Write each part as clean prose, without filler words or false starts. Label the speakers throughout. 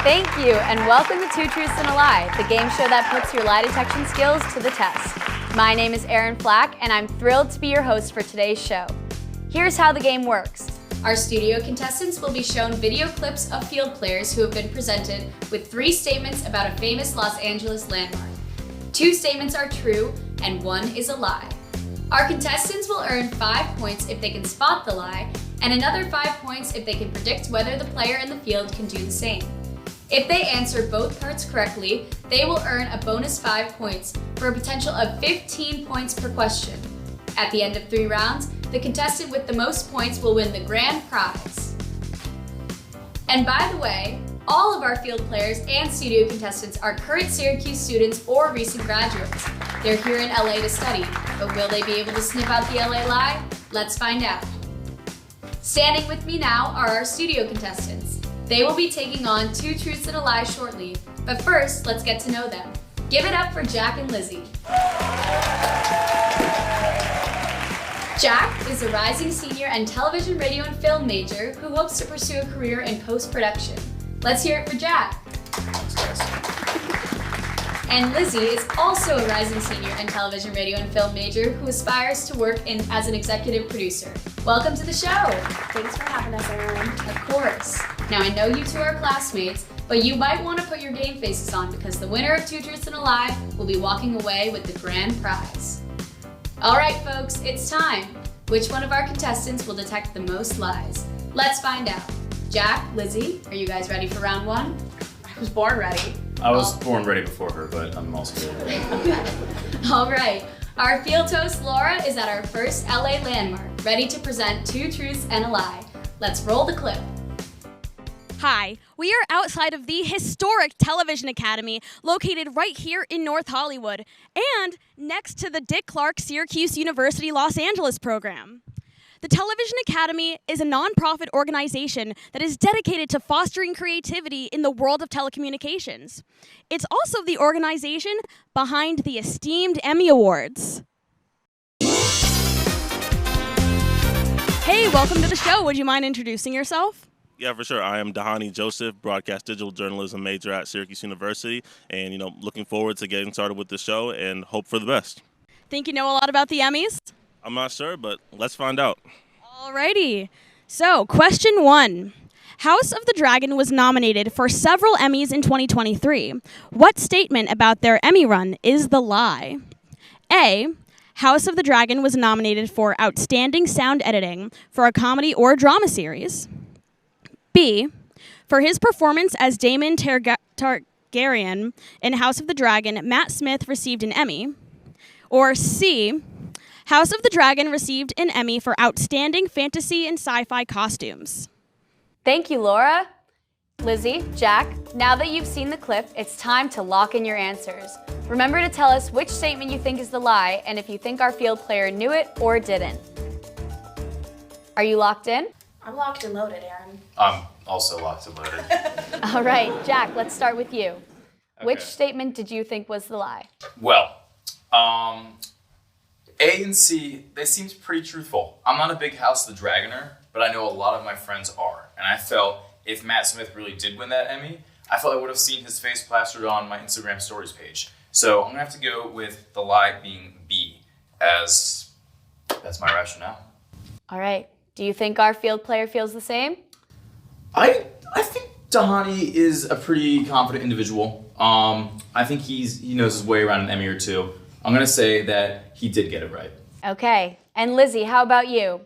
Speaker 1: Thank you, and welcome to Two Truths and a Lie, the game show that puts your lie detection skills to the test. My name is Erin Flack, and I'm thrilled to be your host for today's show. Here's how the game works. Our studio contestants will be shown video clips of field players who have been presented with 3 statements about a famous Los Angeles landmark. 2 statements are true, and 1 is a lie. Our contestants will earn 5 points if they can spot the lie, and another 5 points if they can predict whether the player in the field can do the same. If they answer both parts correctly, they will earn a bonus 5 points for a potential of 15 points per question. At the end of 3 rounds, the contestant with the most points will win the grand prize. And by the way, all of our field players and studio contestants are current Syracuse students or recent graduates. They're here in LA to study, but will they be able to sniff out the LA lie? Let's find out. Standing with me now are our studio contestants. They will be taking on Two Truths and a Lie shortly, but first, let's get to know them. Give it up for Jack and Lizzy. Jack is a rising senior and television, radio, and film major who hopes to pursue a career in post-production. Let's hear it for Jack. And Lizzy is also a rising senior and television, radio, and film major who aspires to work as an executive producer. Welcome to the show.
Speaker 2: Thanks for having us, Erin.
Speaker 1: Of course. Now, I know you two are classmates, but you might want to put your game faces on because the winner of Two Truths and a Lie will be walking away with the grand prize. All right, folks, it's time. Which one of our contestants will detect the most lies? Let's find out. Jack, Lizzy, are you guys ready for round 1?
Speaker 2: I was born ready.
Speaker 3: I was born ready before her, but I'm also ready.
Speaker 1: All right. Our field host, Laura, is at our first LA landmark, ready to present Two Truths and a Lie. Let's roll the clip.
Speaker 4: Hi, we are outside of the historic Television Academy located right here in North Hollywood and next to the Dick Clark Syracuse University Los Angeles program. The Television Academy is a nonprofit organization that is dedicated to fostering creativity in the world of telecommunications. It's also the organization behind the esteemed Emmy Awards. Hey, welcome to the show. Would you mind introducing yourself?
Speaker 5: Yeah, for sure. I am Dahani Joseph, broadcast digital journalism major at Syracuse University, and looking forward to getting started with the show and hope for the best.
Speaker 4: Think you know a lot about the Emmys?
Speaker 5: I'm not sure, but let's find out.
Speaker 4: Alrighty. So, question 1. House of the Dragon was nominated for several Emmys in 2023. What statement about their Emmy run is the lie? A. House of the Dragon was nominated for Outstanding Sound Editing for a comedy or drama series. B. For his performance as Daemon Targaryen in House of the Dragon, Matt Smith received an Emmy. Or C. House of the Dragon received an Emmy for Outstanding Fantasy and Sci-Fi Costumes.
Speaker 1: Thank you, Laura. Lizzy, Jack, now that you've seen the clip, it's time to lock in your answers. Remember to tell us which statement you think is the lie and if you think our field player knew it or didn't. Are you locked in?
Speaker 2: I'm locked and loaded, Erin.
Speaker 3: I'm also locked and loaded.
Speaker 1: All right, Jack, let's start with you.
Speaker 3: Okay.
Speaker 1: Which statement did you think was the lie?
Speaker 6: Well, A and C, they seemed pretty truthful. I'm not a big House of the Dragoner, but I know a lot of my friends are. And I felt if Matt Smith really did win that Emmy, I felt I would have seen his face plastered on my Instagram stories page. So I'm gonna have to go with the lie being B, as that's my rationale.
Speaker 1: All right, do you think our field player feels the same?
Speaker 6: I think Dahani is a pretty confident individual. I think he knows his way around an Emmy or two. I'm gonna say that he did get it right.
Speaker 1: Okay, and Lizzy, how about you?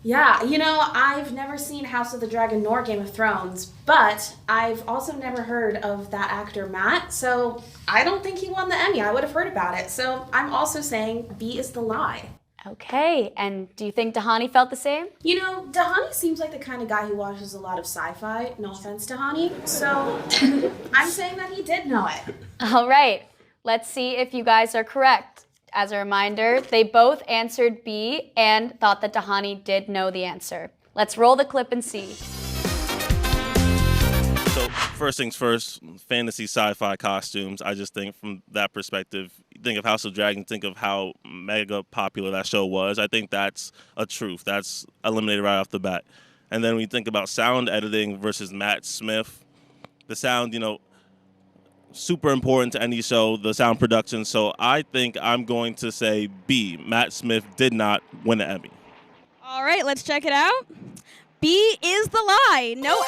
Speaker 2: Yeah, I've never seen House of the Dragon nor Game of Thrones, but I've also never heard of that actor Matt, so I don't think he won the Emmy. I would have heard about it. So I'm also saying B is the lie.
Speaker 1: Okay, and do you think Dahani felt the same?
Speaker 2: Dahani seems like the kind of guy who watches a lot of sci-fi. No offense, Dahani. So I'm saying that he did know it.
Speaker 1: All right, let's see if you guys are correct. As a reminder, they both answered B and thought that Dahani did know the answer. Let's roll the clip and see.
Speaker 5: So first things first, fantasy sci-fi costumes. I just think from that perspective, think of House of Dragon, think of how mega popular that show was. I think that's a truth. That's eliminated right off the bat. And then when you think about sound editing versus Matt Smith, the sound, super important to any show, the sound production. So I think I'm going to say B. Matt Smith did not win an Emmy.
Speaker 4: All right, let's check it out. B is the lie. No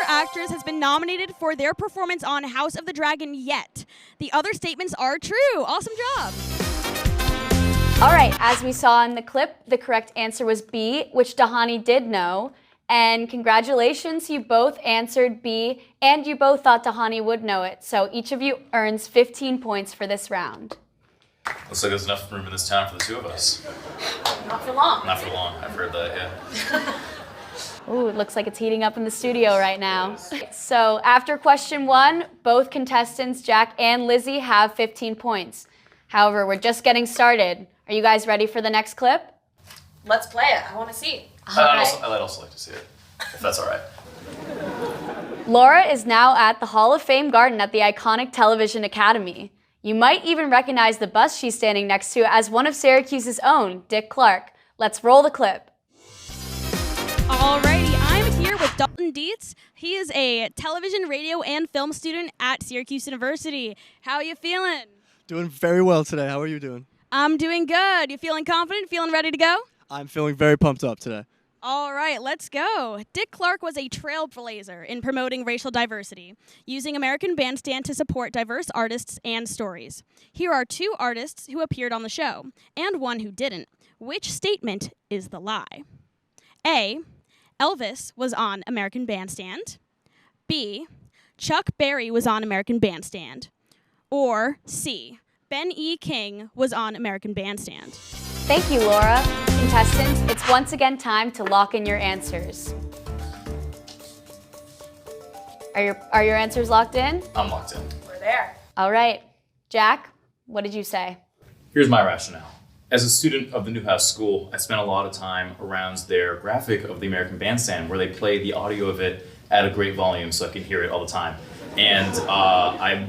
Speaker 4: actress has been nominated for their performance on House of the Dragon yet. The other statements are true. Awesome job.
Speaker 1: All right, as we saw in the clip, the correct answer was B, which Dahani did know. And congratulations, you both answered B, and you both thought Dahani would know it. So each of you earns 15 points for this round.
Speaker 6: Looks like there's enough room in this town for the two of us.
Speaker 2: Not for long.
Speaker 6: Not for long. I've heard that, yeah.
Speaker 1: Ooh, it looks like it's heating up in the studio right now. So after question 1, both contestants, Jack and Lizzy, have 15 points. However, we're just getting started. Are you guys ready for the next clip?
Speaker 2: Let's play it. I want to see.
Speaker 6: I'd also like to see it, if that's all right.
Speaker 1: Laura is now at the Hall of Fame garden at the iconic Television Academy. You might even recognize the bust she's standing next to as one of Syracuse's own, Dick Clark. Let's roll the clip.
Speaker 4: Alrighty, I'm here with Dalton Dietz. He is a television, radio, and film student at Syracuse University. How are you feeling?
Speaker 7: Doing very well today. How are you doing?
Speaker 4: I'm doing good. You feeling confident? Feeling ready to go?
Speaker 7: I'm feeling very pumped up today.
Speaker 4: All right, let's go. Dick Clark was a trailblazer in promoting racial diversity, using American Bandstand to support diverse artists and stories. Here are 2 artists who appeared on the show, and 1 who didn't. Which statement is the lie? A. Elvis was on American Bandstand. B. Chuck Berry was on American Bandstand. Or C. Ben E. King was on American Bandstand.
Speaker 1: Thank you, Laura. Contestants, it's once again time to lock in your answers. Are your answers locked in?
Speaker 6: I'm locked in.
Speaker 2: We're there.
Speaker 1: All right. Jack, what did you say?
Speaker 6: Here's my rationale. As a student of the Newhouse School, I spent a lot of time around their graphic of the American Bandstand, where they play the audio of it at a great volume so I can hear it all the time. And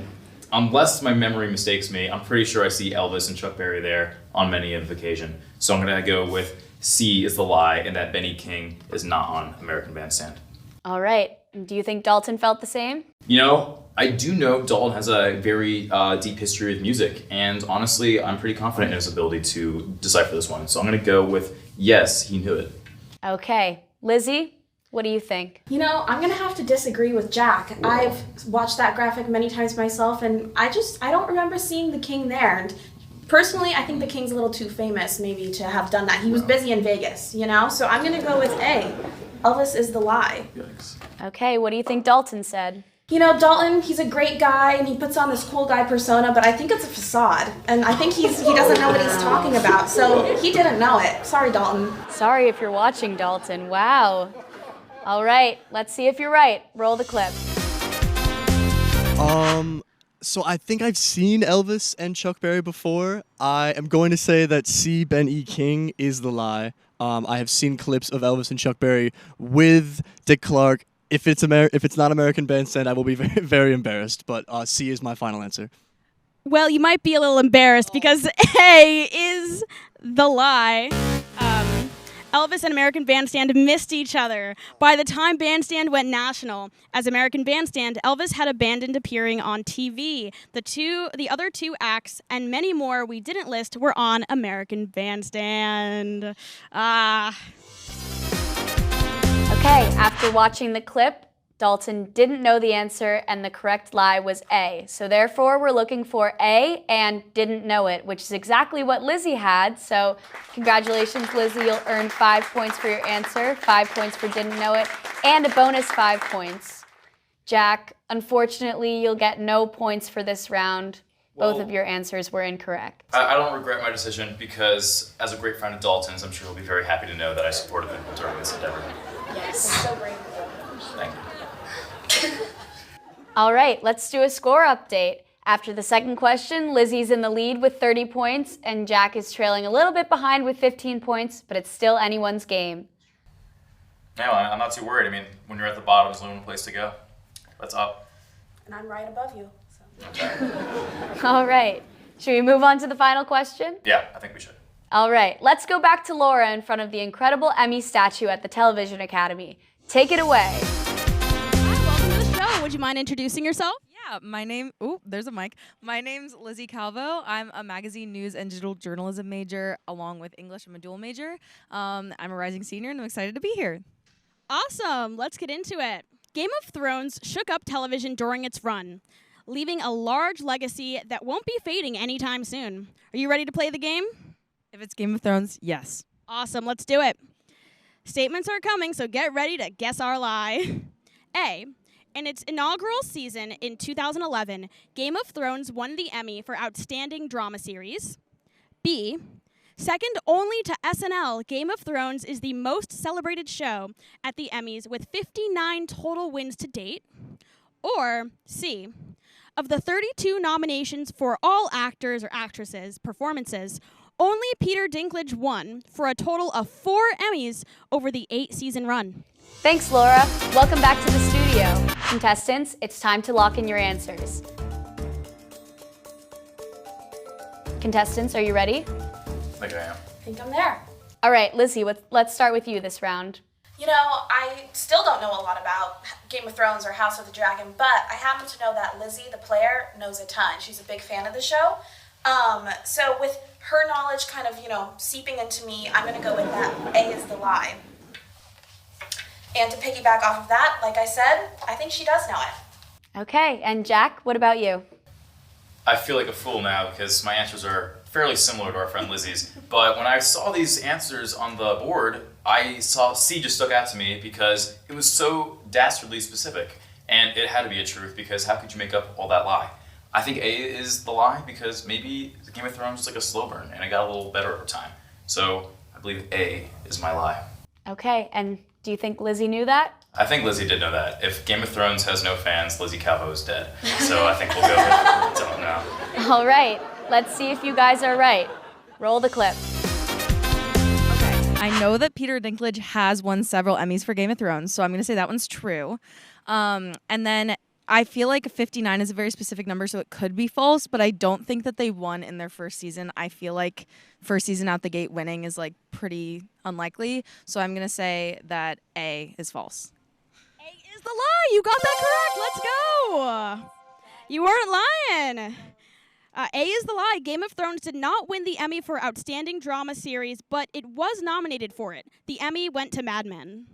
Speaker 6: unless my memory mistakes me, I'm pretty sure I see Elvis and Chuck Berry there on many of occasion. So I'm going to go with C is the lie, and that Ben E. King is not on American Bandstand.
Speaker 1: All right. Do you think Dalton felt the same?
Speaker 6: I do know Dalton has a very deep history with music, and honestly, I'm pretty confident in his ability to decipher this one. So I'm going to go with yes, he knew it.
Speaker 1: Okay. Lizzy, what do you think?
Speaker 2: I'm going to have to disagree with Jack. Whoa. I've watched that graphic many times myself, and I don't remember seeing the King there. And personally, I think the King's a little too famous maybe to have done that. He was busy in Vegas, So I'm going to go with A. Elvis is the lie.
Speaker 6: Yikes.
Speaker 1: Okay, what do you think Dalton said?
Speaker 2: Dalton, he's a great guy, and he puts on this cool guy persona, but I think it's a facade. And I think he doesn't know what he's talking about, so he didn't know it. Sorry, Dalton.
Speaker 1: Sorry if you're watching, Dalton. Wow. All right, let's see if you're right. Roll the clip.
Speaker 7: So I think I've seen Elvis and Chuck Berry before. I am going to say that C, Ben E. King is the lie. I have seen clips of Elvis and Chuck Berry with Dick Clark. If it's not American Bandstand, I will be very, very embarrassed. But C is my final answer.
Speaker 4: Well, you might be a little embarrassed because A is the lie. Elvis and American Bandstand missed each other. By the time Bandstand went national, as American Bandstand, Elvis had abandoned appearing on TV. The other 2 acts and many more we didn't list were on American Bandstand.
Speaker 1: Okay, after watching the clip, Dalton didn't know the answer, and the correct lie was A. So therefore, we're looking for A and didn't know it, which is exactly what Lizzy had. So congratulations, Lizzy. You'll earn 5 points for your answer, 5 points for didn't know it, and a bonus 5 points. Jack, unfortunately, you'll get no points for this round. Both of your answers were incorrect.
Speaker 6: I don't regret my decision because, as a great friend of Dalton's, I'm sure he'll be very happy to know that I supported him during this endeavor.
Speaker 2: Yes, so brave.
Speaker 6: Thank you.
Speaker 1: All right, let's do a score update. After the second question, Lizzy's in the lead with 30 points, and Jack is trailing a little bit behind with 15 points, but it's still anyone's game.
Speaker 6: No, I'm not too worried. I mean, when you're at the bottom, there's only one place to go. That's up.
Speaker 2: And I'm right above you. So.
Speaker 6: Okay.
Speaker 1: All right, should we move on to the final question?
Speaker 6: Yeah, I think we should.
Speaker 1: All right, let's go back to Laura in front of the incredible Emmy statue at the Television Academy. Take it away.
Speaker 4: Hi, welcome to the show. Would you mind introducing yourself?
Speaker 8: Yeah, there's a mic. My name's Lizzy Calvo. I'm a magazine news and digital journalism major along with English. I'm a dual major. I'm a rising senior and I'm excited to be here.
Speaker 4: Awesome. Let's get into it. Game of Thrones shook up television during its run, leaving a large legacy that won't be fading anytime soon. Are you ready to play the game?
Speaker 8: If it's Game of Thrones, yes.
Speaker 4: Awesome. Let's do it. Statements are coming, so get ready to guess our lie. A. In its inaugural season in 2011, Game of Thrones won the Emmy for Outstanding Drama Series. B. Second only to SNL, Game of Thrones is the most celebrated show at the Emmys with 59 total wins to date. Or C. Of the 32 nominations for all actors or actresses' performances, only Peter Dinklage won for a total of 4 Emmys over the 8-season run.
Speaker 1: Thanks, Laura. Welcome back to the studio. Contestants, it's time to lock in your answers. Contestants, are you ready?
Speaker 6: I think I am.
Speaker 2: I think I'm there.
Speaker 1: All right, Lizzy, let's start with you this round.
Speaker 2: You know, I still don't know a lot about Game of Thrones or House of the Dragon, but I happen to know that Lizzy, the player, knows a ton. She's a big fan of the show. So with her knowledge kind of, seeping into me, I'm going to go with that A is the lie. And to piggyback off of that, like I said, I think she does know it.
Speaker 1: Okay, and Jack, what about you?
Speaker 6: I feel like a fool now because my answers are fairly similar to our friend Lizzy's. But when I saw these answers on the board, I saw C just stuck out to me because it was so dastardly specific. And it had to be a truth because how could you make up all that lie? I think A is the lie because maybe Game of Thrones was like a slow burn and it got a little better over time. So I believe A is my lie.
Speaker 1: Okay, and do you think Lizzy knew that?
Speaker 6: I think Lizzy did know that. If Game of Thrones has no fans, Lizzy Calvo is dead. So I think we'll go with don't know.
Speaker 1: All right, let's see if you guys are right. Roll the clip.
Speaker 8: I know that Peter Dinklage has won several Emmys for Game of Thrones, so I'm going to say that one's true. And then I feel like 59 is a very specific number, so it could be false, but I don't think that they won in their first season. I feel like first season out the gate winning is like pretty unlikely, so I'm going to say that A is false.
Speaker 4: A is the lie. You got that correct. Let's go. You weren't lying. A is the lie. Game of Thrones did not win the Emmy for Outstanding Drama Series, but it was nominated for it. The Emmy went to Mad Men.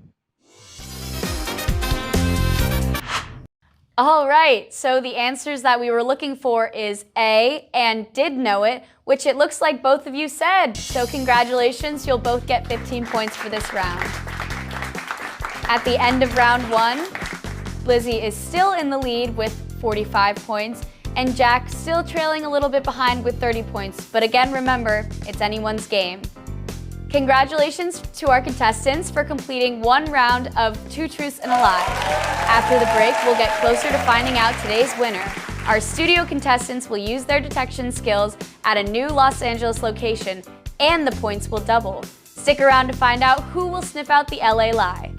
Speaker 1: All right, so the answers that we were looking for is A and did know it, which it looks like both of you said. So congratulations, you'll both get 15 points for this round. At the end of round 1, Lizzy is still in the lead with 45 points, and Jack still trailing a little bit behind with 30 points. But again, remember, it's anyone's game. Congratulations to our contestants for completing one round of 2 Truths and a Lie. After the break, we'll get closer to finding out today's winner. Our studio contestants will use their detection skills at a new Los Angeles location, and the points will double. Stick around to find out who will sniff out the LA lie.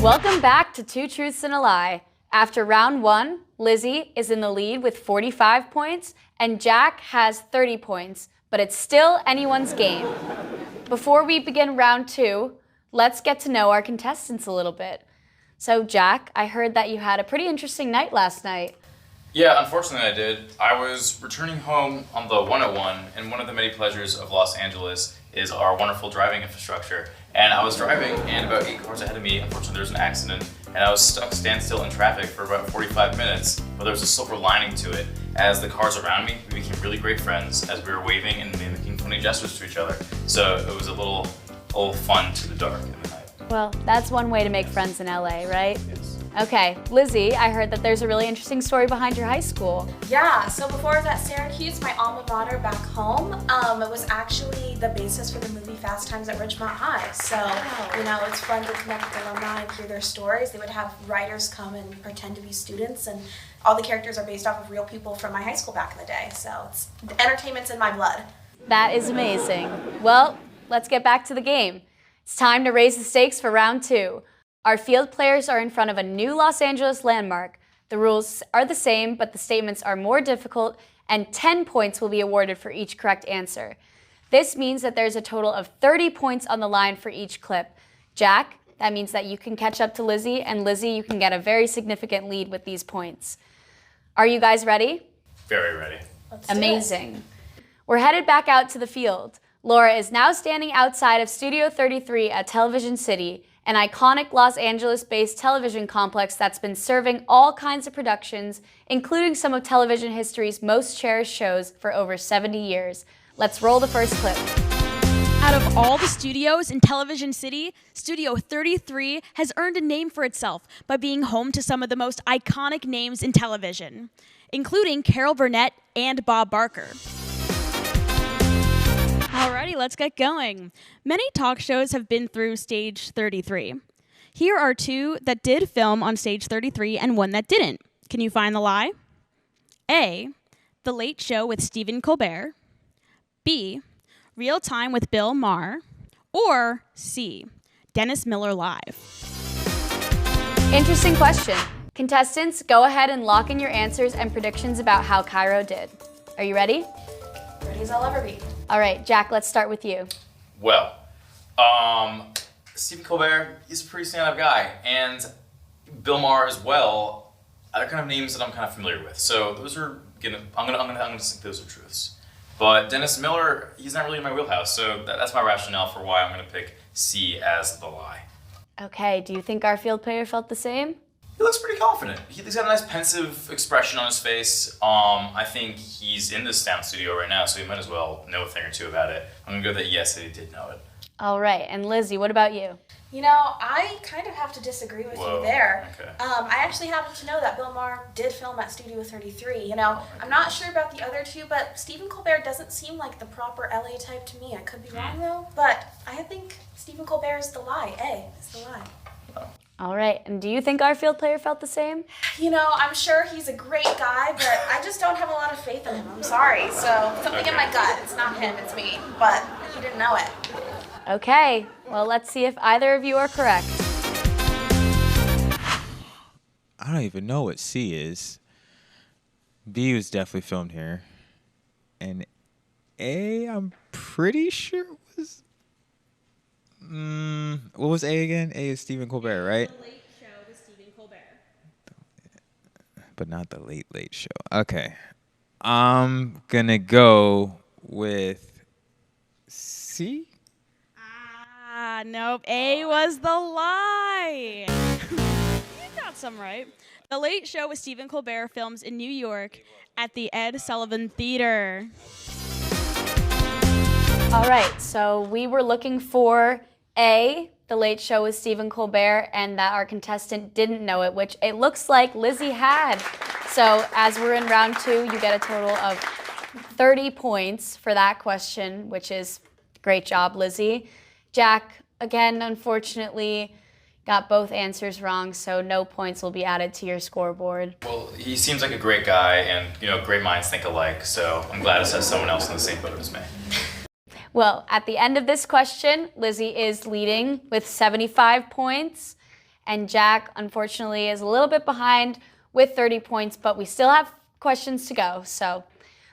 Speaker 1: Welcome back to 2 Truths and a Lie. After round 1, Lizzy is in the lead with 45 points and Jack has 30 points, but it's still anyone's game. Before we begin round 2, let's get to know our contestants a little bit. So Jack, I heard that you had a pretty interesting night last night.
Speaker 6: Yeah, unfortunately I did. I was returning home on the 101, and one of the many pleasures of Los Angeles is our wonderful driving infrastructure. And I was driving, and about 8 cars ahead of me, unfortunately there was an accident, and I was stuck standstill in traffic for about 45 minutes, but there was a silver lining to it. As the cars around me, we became really great friends as we were waving and mimicking funny gestures to each other. So it was a little fun to the dark in the night.
Speaker 1: Well, that's one way to make friends in LA, right?
Speaker 6: Yes.
Speaker 1: Okay, Lizzy, I heard that there's a really interesting story behind your high school.
Speaker 2: Yeah, so before I was at Syracuse, my alma mater back home, it was actually the basis for the movie Fast Times at Ridgemont High. So, it's fun to connect with alumni and hear their stories. They would have writers come and pretend to be students, and all the characters are based off of real people from my high school back in the day. So, entertainment's in my blood.
Speaker 1: That is amazing. Well, let's get back to the game. It's time to raise the stakes for round 2. Our field players are in front of a new Los Angeles landmark. The rules are the same, but the statements are more difficult, and 10 points will be awarded for each correct answer. This means that there's a total of 30 points on the line for each clip. Jack, that means that you can catch up to Lizzy, and Lizzy, you can get a very significant lead with these points. Are you guys ready?
Speaker 6: Very ready.
Speaker 1: Amazing. We're headed back out to the field. Laura is now standing outside of Studio 33 at Television City, an iconic Los Angeles-based television complex that's been serving all kinds of productions, including some of television history's most cherished shows for over 70 years. Let's roll the first clip.
Speaker 4: Out of all the studios in Television City, Studio 33 has earned a name for itself by being home to some of the most iconic names in television, including Carol Burnett and Bob Barker. Alrighty, let's get going. Many talk shows have been through Stage 33. Here are 2 that did film on Stage 33 and 1 that didn't. Can you find the lie? A, The Late Show with Stephen Colbert. B, Real Time with Bill Maher. Or C, Dennis Miller Live.
Speaker 1: Interesting question. Contestants, go ahead and lock in your answers and predictions about how Cairo did. Are you ready?
Speaker 2: Ready as I'll ever be.
Speaker 1: All right, Jack, let's start with you.
Speaker 6: Well, Stephen Colbert, he's a pretty stand-up guy, and Bill Maher as well. They're kind of names that I'm kind of familiar with. So those are I'm gonna think those are truths. But Dennis Miller, he's not really in my wheelhouse, so that's my rationale for why I'm gonna pick C as the lie.
Speaker 1: Okay, do you think our field player felt the same?
Speaker 6: He looks pretty confident. He's got a nice pensive expression on his face. I think he's in this sound studio right now, so he might as well know a thing or two about it. I'm gonna go that yes, that he did know it.
Speaker 1: All right, and Lizzy, what about you?
Speaker 2: I kind of have to disagree with you there.
Speaker 6: Okay.
Speaker 2: I actually happen to know that Bill Maher did film at Studio 33. I'm not sure about the other 2, but Stephen Colbert doesn't seem like the proper LA type to me. I could be wrong though, but I think Stephen Colbert is the lie. A is the lie.
Speaker 1: All right, and do you think our field player felt the same?
Speaker 2: I'm sure he's a great guy, but I just don't have a lot of faith in him. I'm sorry. So something in my gut. It's not him, it's me. But he didn't know it.
Speaker 1: Okay, well, let's see if either of you are correct.
Speaker 9: I don't even know what C is. B was definitely filmed here. And A, I'm pretty sure was... what was A again? A is Stephen Colbert, right?
Speaker 4: The Late Show with Stephen Colbert.
Speaker 9: But not the Late Show. Okay. I'm gonna go with C?
Speaker 4: Nope. A was the lie. You got some right. The Late Show with Stephen Colbert films in New York at the Ed Sullivan Theater.
Speaker 1: All right, so we were looking for A, The Late Show with Stephen Colbert, and that our contestant didn't know it, which it looks like Lizzy had. So as we're in round 2, you get a total of 30 points for that question, which is great job, Lizzy. Jack, again, unfortunately, got both answers wrong, so no points will be added to your scoreboard.
Speaker 6: Well, he seems like a great guy, and great minds think alike, so I'm glad it says someone else in the same boat as me.
Speaker 1: Well, at the end of this question, Lizzy is leading with 75 points, and Jack, unfortunately, is a little bit behind with 30 points, but we still have questions to go. So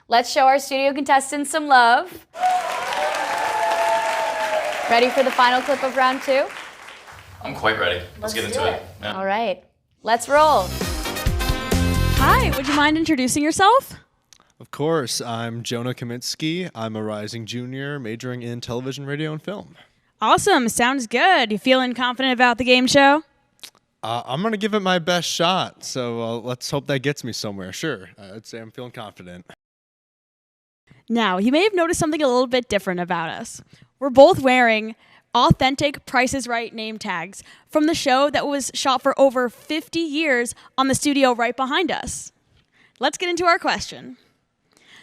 Speaker 1: let's show our studio contestants some love. Ready for the final clip of round 2?
Speaker 6: I'm quite ready. Let's get into it. Yeah.
Speaker 1: All right, let's roll.
Speaker 4: Hi, would you mind introducing yourself?
Speaker 7: Of course, I'm Jonah Kaminsky. I'm a rising junior majoring in television, radio, and film.
Speaker 4: Awesome, sounds good. You feeling confident about the game show?
Speaker 7: I'm going to give it my best shot, so let's hope that gets me somewhere. Sure, I'd say I'm feeling confident.
Speaker 4: Now, you may have noticed something a little bit different about us. We're both wearing authentic Price is Right name tags from the show that was shot for over 50 years on the studio right behind us? Let's get into our question.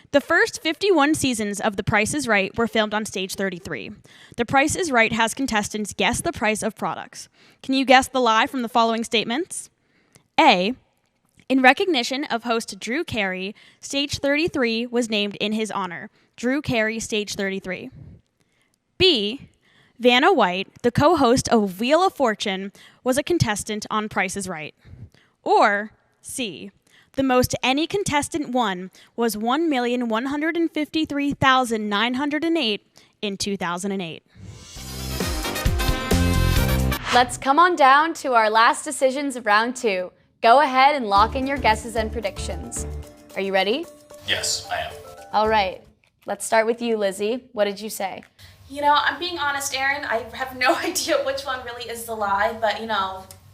Speaker 4: The first 51 seasons of The Price is Right were filmed on Stage 33. The Price is Right has contestants guess the price of products. Can you guess the lie from the following statements? A, in recognition of host Drew Carey, Stage 33 was named in his honor. Drew Carey, Stage 33. B, Vanna White, the co-host of Wheel of Fortune, was a contestant on Price is Right. Or C, the most any contestant won was $1,153,908 in 2008.
Speaker 1: Let's come on down to our last decisions of round 2. Go ahead and lock in your guesses and predictions. Are you ready?
Speaker 6: Yes, I am.
Speaker 1: All right. Let's start with you, Lizzie. What did you say?
Speaker 2: You know, I'm being honest, Erin. I have no idea which one really is the lie, but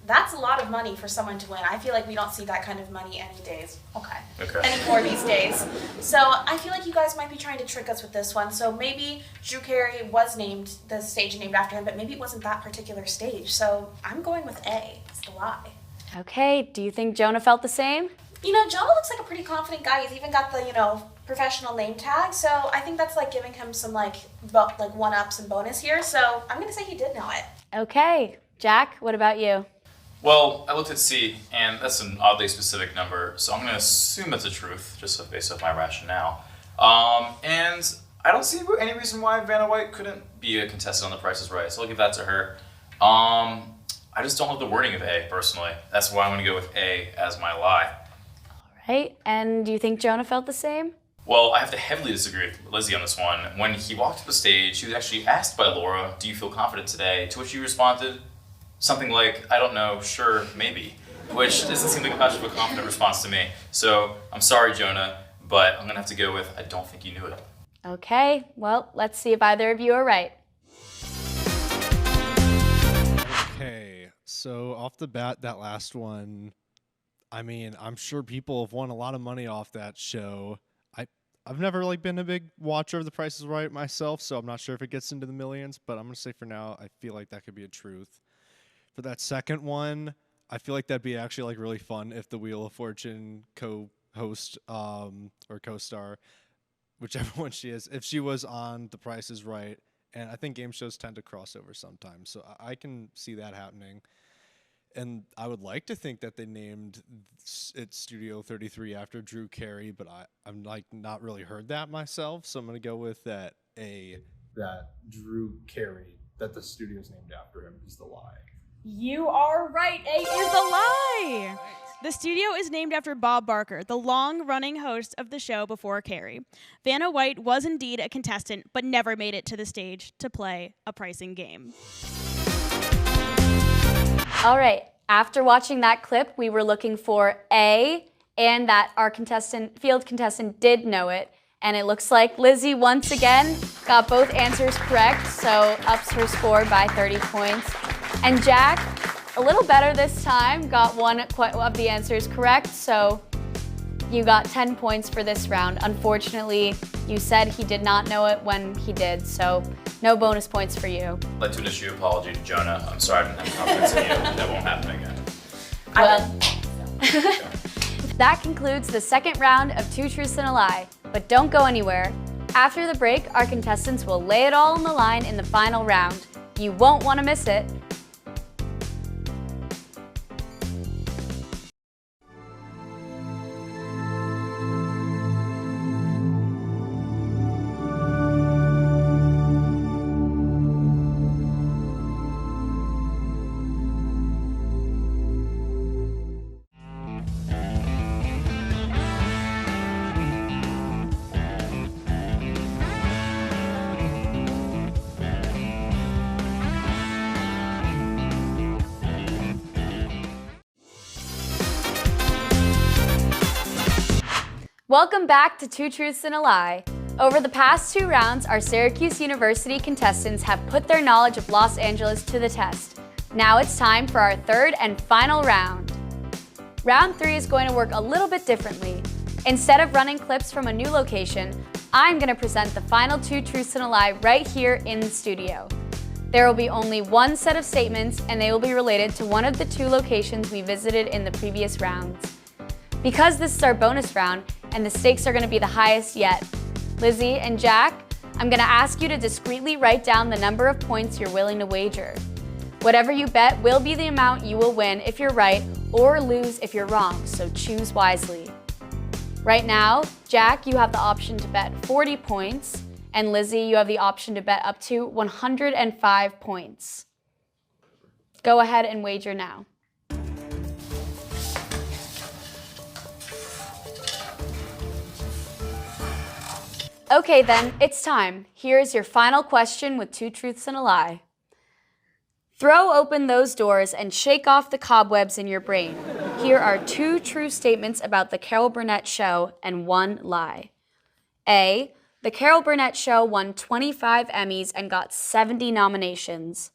Speaker 2: that's a lot of money for someone to win. I feel like we don't see that kind of money any days. Okay. Anymore these days. So I feel like you guys might be trying to trick us with this one. So maybe Drew Carey was named, the stage named after him, but maybe it wasn't that particular stage. So I'm going with A. It's the lie.
Speaker 1: Okay. Do you think Jonah felt the same?
Speaker 2: Jonah looks like a pretty confident guy. He's even got the, professional name tag. So I think that's like giving him some like one-ups and bonus here. So I'm going to say he did know it.
Speaker 1: Okay. Jack, what about you?
Speaker 6: Well, I looked at C, and that's an oddly specific number, so I'm going to assume that's the truth, just based off my rationale. And I don't see any reason why Vanna White couldn't be a contestant on The Price is Right, so I'll give that to her. I just don't love the wording of A, personally. That's why I'm going to go with A as my lie.
Speaker 1: All right. And do you think Jonah felt the same?
Speaker 6: Well, I have to heavily disagree with Lizzie on this one. When he walked to the stage, he was actually asked by Laura, "Do you feel confident today?" To which he responded something like, "I don't know, sure, maybe," which doesn't seem like much of a confident response to me. So I'm sorry, Jonah, but I'm going to have to go with, I don't think you knew it.
Speaker 1: Okay. Well, let's see if either of you are right.
Speaker 7: Okay, so off the bat, that last one, I mean, I'm sure people have won a lot of money off that show. I've never been a big watcher of The Price is Right myself, so I'm not sure if it gets into the millions, but I'm going to say for now, I feel like that could be a truth. For that second one, I feel like that'd be actually really fun if the Wheel of Fortune co-host or co-star, whichever one she is, if she was on The Price is Right. And I think game shows tend to cross over sometimes, so I can see that happening. And I would like to think that they named it Studio 33 after Drew Carey, but I'm not really heard that myself, so I'm gonna go with that A, that Drew Carey, that the studio's named after him, is the lie.
Speaker 4: You are right. A is the lie. The studio is named after Bob Barker, the long-running host of the show before Carey. Vanna White was indeed a contestant, but never made it to the stage to play a pricing game.
Speaker 1: All right. After watching that clip, we were looking for A, and that our field contestant did know it. And it looks like Lizzie once again got both answers correct, so ups her score by 30 points. And Jack, a little better this time, got one of the answers correct, so you got 10 points for this round. Unfortunately, you said he did not know it when he did, so no bonus points for you.
Speaker 6: I'd like to issue an apology to Jonah. I'm sorry I didn't have confidence in you. That won't happen again.
Speaker 1: Well, that concludes the second round of Two Truths and a Lie. But don't go anywhere. After the break, our contestants will lay it all on the line in the final round. You won't want to miss it. Welcome back to Two Truths and a Lie. Over the past 2 rounds, our Syracuse University contestants have put their knowledge of Los Angeles to the test. Now it's time for our third and final round. Round 3 is going to work a little bit differently. Instead of running clips from a new location, I'm going to present the final Two Truths and a Lie right here in the studio. There will be only one set of statements, and they will be related to one of the 2 locations we visited in the previous rounds. Because this is our bonus round, and the stakes are going to be the highest yet, Lizzy and Jack, I'm going to ask you to discreetly write down the number of points you're willing to wager. Whatever you bet will be the amount you will win if you're right, or lose if you're wrong, so choose wisely. Right now, Jack, you have the option to bet 40 points, and Lizzy, you have the option to bet up to 105 points. Go ahead and wager now. Okay then, it's time. Here's your final question with 2 truths and a lie. Throw open those doors and shake off the cobwebs in your brain. Here are 2 true statements about the Carol Burnett Show and 1 lie. A, the Carol Burnett Show won 25 Emmys and got 70 nominations.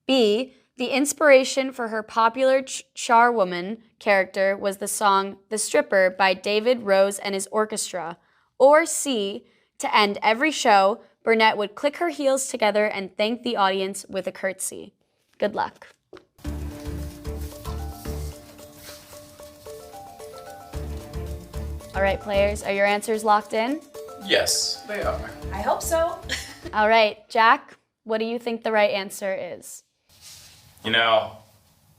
Speaker 1: B, the inspiration for her popular charwoman character was the song The Stripper by David Rose and his orchestra. Or C, to end every show, Burnett would click her heels together and thank the audience with a curtsy. Good luck. All right, players, are your answers locked in?
Speaker 6: Yes, they are.
Speaker 2: I hope so.
Speaker 1: All right, Jack, what do you think the right answer is?
Speaker 6: You know,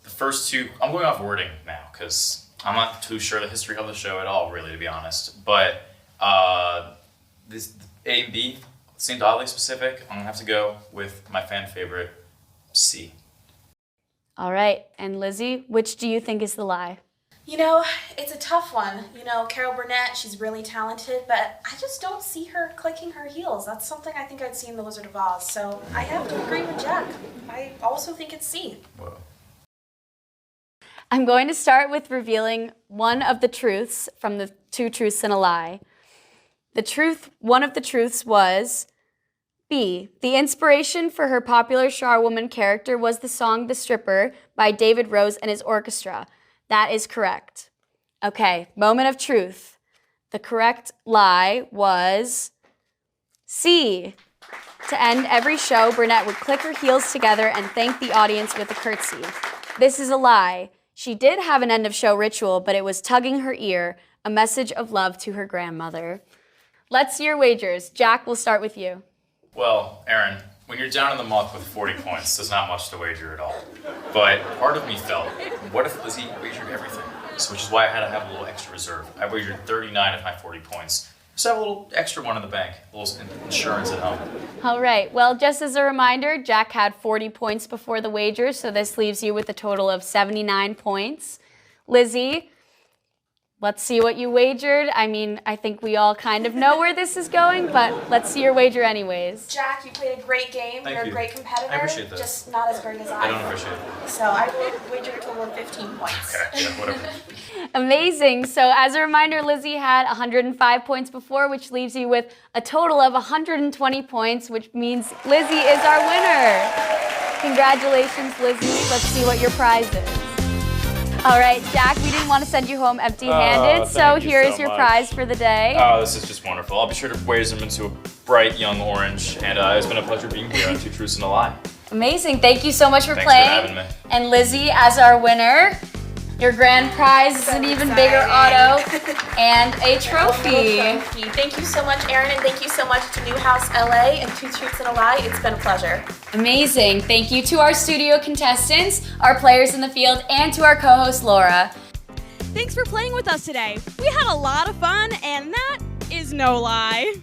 Speaker 6: the first 2, I'm going off wording now because I'm not too sure the history of the show at all, really, to be honest. But this A and B seemed oddly specific. I'm gonna have to go with my fan favorite, C.
Speaker 1: All right, and Lizzy, which do you think is the lie?
Speaker 2: You know, it's a tough one. You know, Carol Burnett, she's really talented, but I just don't see her clicking her heels. That's something I think I'd see in The Wizard of Oz, so I have to agree with Jack. I also think it's C.
Speaker 6: Whoa.
Speaker 1: I'm going to start with revealing one of the truths from the 2 truths and a lie. One of the truths was B, the inspiration for her popular charwoman character was the song The Stripper by David Rose and his orchestra. That is correct. Okay, moment of truth. The correct lie was C. To end every show, Burnett would click her heels together and thank the audience with a curtsy. This is a lie. She did have an end of show ritual, but it was tugging her ear, a message of love to her grandmother. Let's see your wagers. Jack, we'll start with you.
Speaker 6: Well, Aaron, when you're down in the muck with 40 points, there's not much to wager at all. But part of me felt, what if Lizzy wagered everything? So, which is why I had to have a little extra reserve. I wagered 39 of my 40 points. Just have a little extra one in the bank, a little insurance at home.
Speaker 1: All right, well, just as a reminder, Jack had 40 points before the wager, so this leaves you with a total of 79 points. Lizzy, let's see what you wagered. I mean, I think we all kind of know where this is going, but let's see your wager anyways.
Speaker 2: Jack, you played a great game.
Speaker 6: Thank
Speaker 2: You're
Speaker 6: you.
Speaker 2: a great competitor.
Speaker 6: I appreciate that.
Speaker 2: Just not as great as I
Speaker 6: I don't
Speaker 2: am.
Speaker 6: appreciate it.
Speaker 2: So I will wager a total of 15 points.
Speaker 6: Okay, yeah, whatever.
Speaker 1: Amazing. So as a reminder, Lizzy had 105 points before, which leaves you with a total of 120 points, which means Lizzy is our winner. Congratulations, Lizzy. Let's see what your prize is. All right, Jack, we didn't want to send you home empty-handed, so
Speaker 6: thank you
Speaker 1: here's
Speaker 6: so
Speaker 1: your
Speaker 6: much.
Speaker 1: prize for the day.
Speaker 6: Oh, this is just wonderful. I'll be sure to wager them into a bright young orange, and it's been a pleasure being here on 2 Truths and a Lie.
Speaker 1: Amazing. Thank you so much for
Speaker 6: Thanks
Speaker 1: playing.
Speaker 6: for having me.
Speaker 1: And Lizzy, as our winner, your grand prize is an even bigger auto and a trophy.
Speaker 2: Thank you so much, Erin, and thank you so much to Newhouse L.A. and 2 Truths and a Lie. It's been a pleasure.
Speaker 1: Amazing. Thank you to our studio contestants, our players in the field, and to our co-host, Laura.
Speaker 4: Thanks for playing with us today. We had a lot of fun, and that is no lie.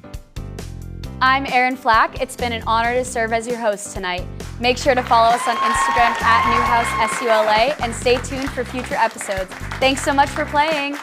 Speaker 1: I'm Erin Flack. It's been an honor to serve as your host tonight. Make sure to follow us on Instagram @NewhouseSULA and stay tuned for future episodes. Thanks so much for playing.